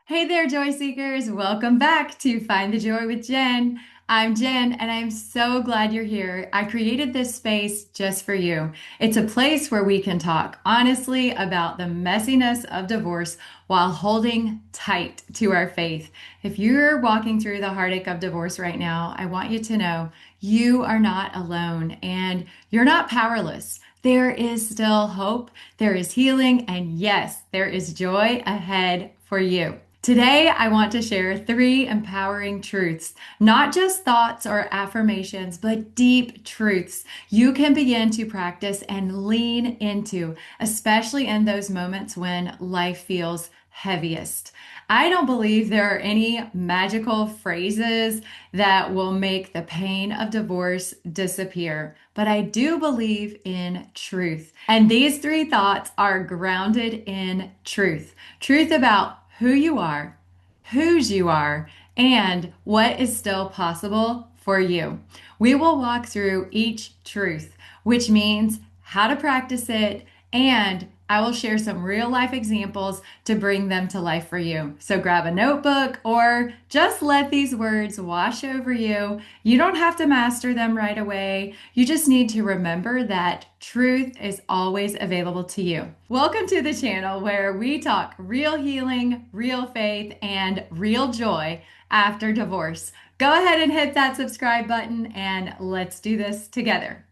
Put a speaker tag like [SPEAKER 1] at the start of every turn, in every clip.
[SPEAKER 1] Hey there, joy seekers. Welcome back to Find the Joy with Jen. I'm Jen, and I'm so glad you're here. I created this space just for you. It's a place where we can talk honestly about the messiness of divorce while holding tight to our faith. If you're walking through the heartache of divorce right now, I want you to know you are not alone and you're not powerless. There is still hope, there is healing, and yes, there is joy ahead for you. Today, I want to share three empowering truths, not just thoughts or affirmations, but deep truths you can begin to practice and lean into, especially in those moments when life feels heaviest. I don't believe there are any magical phrases that will make the pain of divorce disappear, but I do believe in truth. And these three thoughts are grounded in truth. Truth about who you are, whose you are, and what is still possible for you. We will walk through each truth, which means how to practice it, and I will share some real life examples to bring them to life for you. So grab a notebook or just let these words wash over you. You don't have to master them right away. You just need to remember that truth is always available to you. Welcome to the channel where we talk real healing, real faith, and real joy after divorce. Go ahead and hit that subscribe button and let's do this together.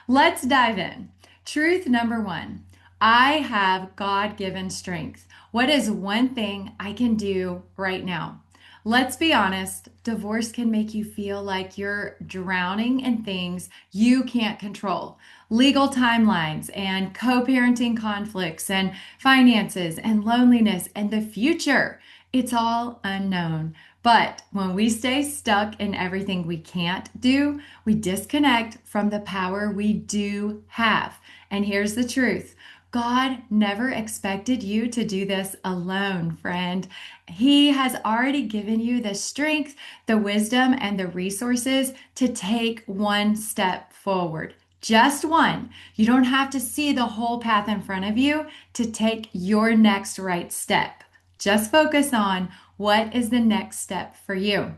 [SPEAKER 1] Let's dive in. Truth number one. I have God-given strength. What is one thing I can do right now? Let's be honest, divorce can make you feel like you're drowning in things you can't control. Legal timelines and co-parenting conflicts and finances and loneliness and the future. It's all unknown. But when we stay stuck in everything we can't do, we disconnect from the power we do have. And here's the truth. God never expected you to do this alone, friend. He has already given you the strength, the wisdom, and the resources to take one step forward. Just one. You don't have to see the whole path in front of you to take your next right step. Just focus on what is the next step for you.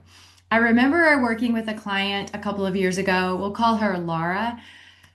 [SPEAKER 1] I remember working with a client a couple of years ago. We'll call her Laura.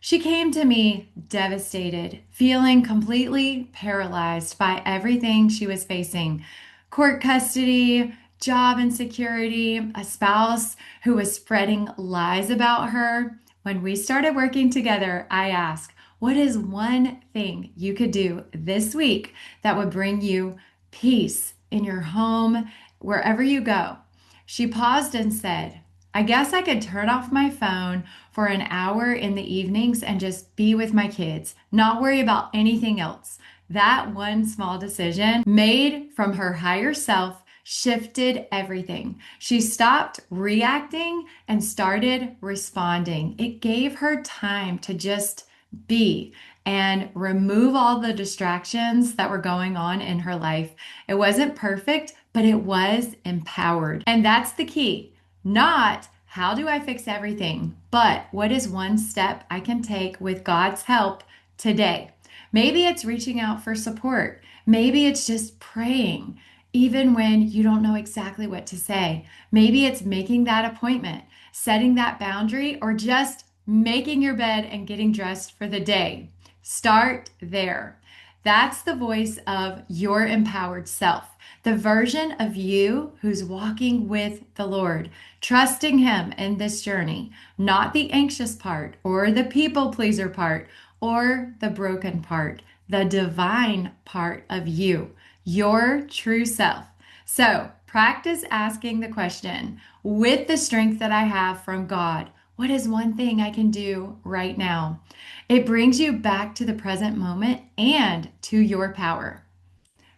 [SPEAKER 1] She came to me devastated, feeling completely paralyzed by everything she was facing: court custody, job insecurity, a spouse who was spreading lies about her. When we started working together, I asked, what is one thing you could do this week that would bring you peace in your home, wherever you go? She paused and said, I guess I could turn off my phone for an hour in the evenings and just be with my kids, not worry about anything else. That one small decision made from her higher self shifted everything. She stopped reacting and started responding. It gave her time to just be and remove all the distractions that were going on in her life. It wasn't perfect, but it was empowered. And that's the key. Not how do I fix everything, but what is one step I can take with God's help today? Maybe it's reaching out for support. Maybe it's just praying, even when you don't know exactly what to say. Maybe it's making that appointment, setting that boundary, or just making your bed and getting dressed for the day. Start there. That's the voice of your empowered self, the version of you who's walking with the Lord, trusting Him in this journey, not the anxious part or the people pleaser part or the broken part, the divine part of you, your true self. So practice asking the question, with the strength that I have from God, what is one thing I can do right now? It brings you back to the present moment and to your power.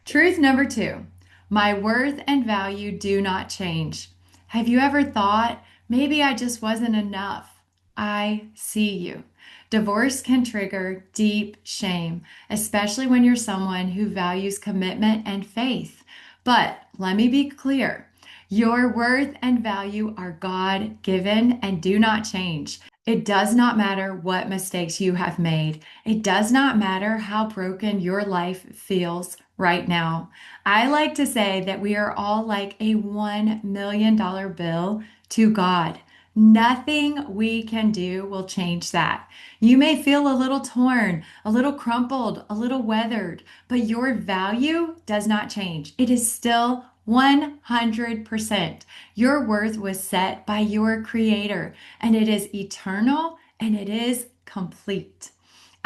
[SPEAKER 1] Truth number two, my worth and value do not change. Have you ever thought, maybe I just wasn't enough? I see you. Divorce can trigger deep shame, especially when you're someone who values commitment and faith. But let me be clear. Your worth and value are God-given and do not change. It does not matter what mistakes you have made. It does not matter how broken your life feels right now. I like to say that we are all like a $1 million bill to God. Nothing we can do will change that. You may feel a little torn, a little crumpled, a little weathered, but your value does not change. It is still 100%. Your worth was set by your Creator, and it is eternal and it is complete.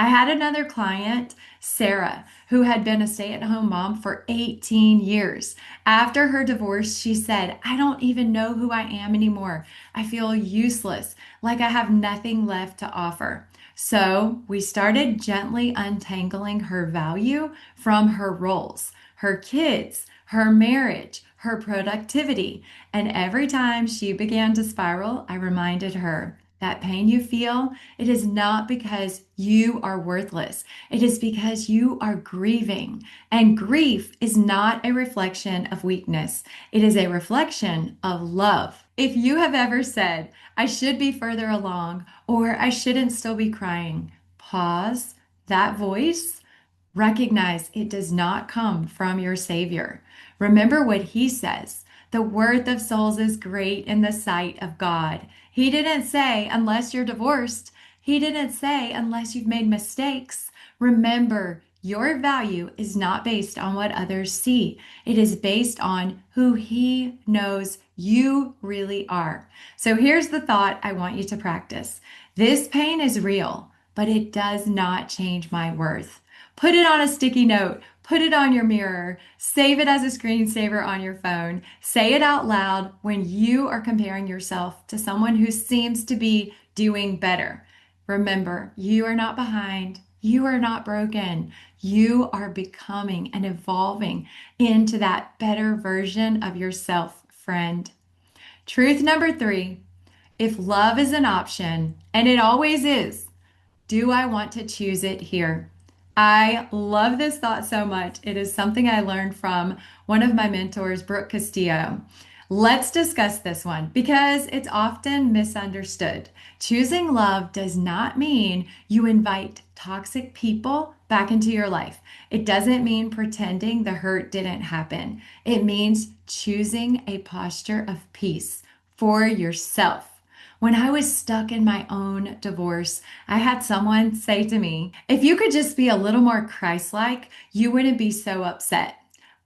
[SPEAKER 1] I had another client, Sarah, who had been a stay at home mom for 18 years. After her divorce, she said, I don't even know who I am anymore. I feel useless, like I have nothing left to offer. So we started gently untangling her value from her roles, her kids, her marriage, her productivity. And every time she began to spiral, I reminded her that pain you feel, it is not because you are worthless. It is because you are grieving. And grief is not a reflection of weakness, it is a reflection of love. If you have ever said, I should be further along, or I shouldn't still be crying, pause that voice. Recognize it does not come from your Savior. Remember what He says. The worth of souls is great in the sight of God. He didn't say, unless you're divorced. He didn't say, unless you've made mistakes. Remember, your value is not based on what others see. It is based on who He knows you really are. So here's the thought I want you to practice. This pain is real, but it does not change my worth. Put it on a sticky note. Put it on your mirror. Save it as a screensaver on your phone. Say it out loud when you are comparing yourself to someone who seems to be doing better. Remember, you are not behind. You are not broken. You are becoming and evolving into that better version of yourself, friend. Truth number 3, if love is an option, and it always is, do I want to choose it here? I love this thought so much. It is something I learned from one of my mentors, Brooke Castillo. Let's discuss this one because it's often misunderstood. Choosing love does not mean you invite toxic people back into your life. It doesn't mean pretending the hurt didn't happen. It means choosing a posture of peace for yourself. When I was stuck in my own divorce, I had someone say to me, if you could just be a little more Christ-like, you wouldn't be so upset.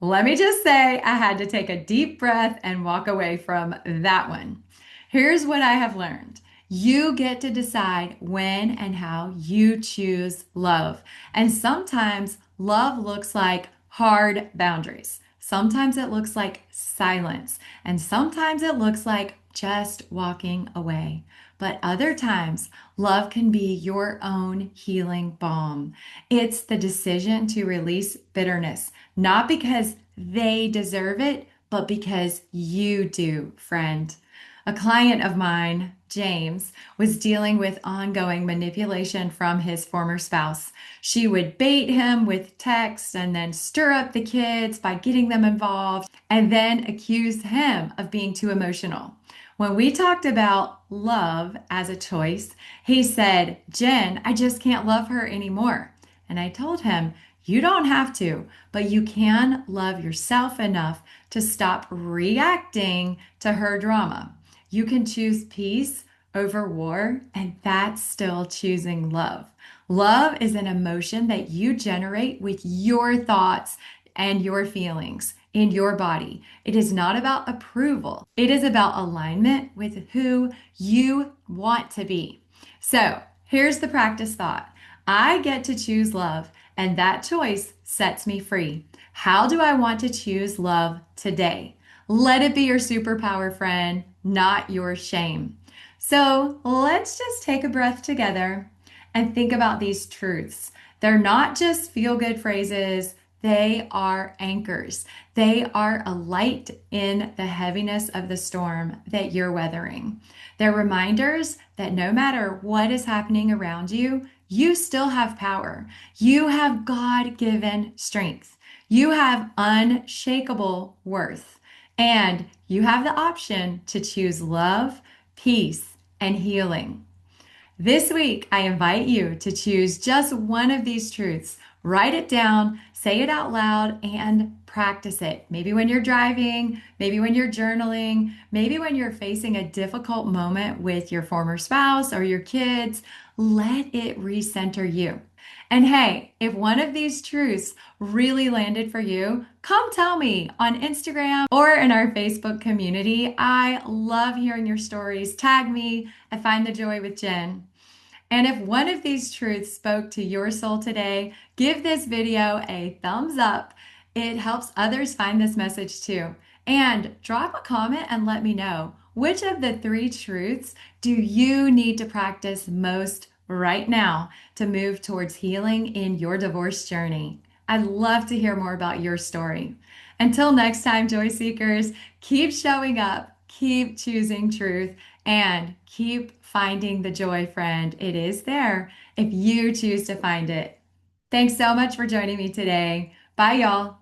[SPEAKER 1] Let me just say, I had to take a deep breath and walk away from that one. Here's what I have learned. You get to decide when and how you choose love. And sometimes love looks like hard boundaries. Sometimes it looks like silence. And sometimes it looks like just walking away. But other times, love can be your own healing balm. It's the decision to release bitterness, not because they deserve it, but because you do, friend. A client of mine, James, was dealing with ongoing manipulation from his former spouse. She would bait him with texts and then stir up the kids by getting them involved and then accuse him of being too emotional. When we talked about love as a choice, he said, Jen, I just can't love her anymore. And I told him, you don't have to, but you can love yourself enough to stop reacting to her drama. You can choose peace over war, and that's still choosing love. Love is an emotion that you generate with your thoughts and your feelings in your body. It is not about approval. It is about alignment with who you want to be. So here's the practice thought. I get to choose love, and that choice sets me free. How do I want to choose love today? Let it be your superpower, friend, not your shame. So let's just take a breath together and think about these truths. They're not just feel-good phrases. They are anchors. They are a light in the heaviness of the storm that you're weathering. They're reminders that no matter what is happening around you, you still have power. You have God-given strength. You have unshakable worth. And you have the option to choose love, peace, and healing. This week, I invite you to choose just one of these truths Write it down, say it out loud, and practice it. Maybe when you're driving, maybe when you're journaling, maybe when you're facing a difficult moment with your former spouse or your kids. Let it recenter you. And hey, if one of these truths really landed for you, come tell me on Instagram or in our Facebook community. I love hearing your stories. Tag me at Find the Joy with Jenn. And if one of these truths spoke to your soul today, give this video a thumbs up. It helps others find this message too. And drop a comment and let me know, which of the three truths do you need to practice most right now to move towards healing in your divorce journey? I'd love to hear more about your story. Until next time, Joy Seekers, keep showing up, keep choosing truth, and keep finding the joy, friend. It is there if you choose to find it. Thanks so much for joining me today. Bye, y'all.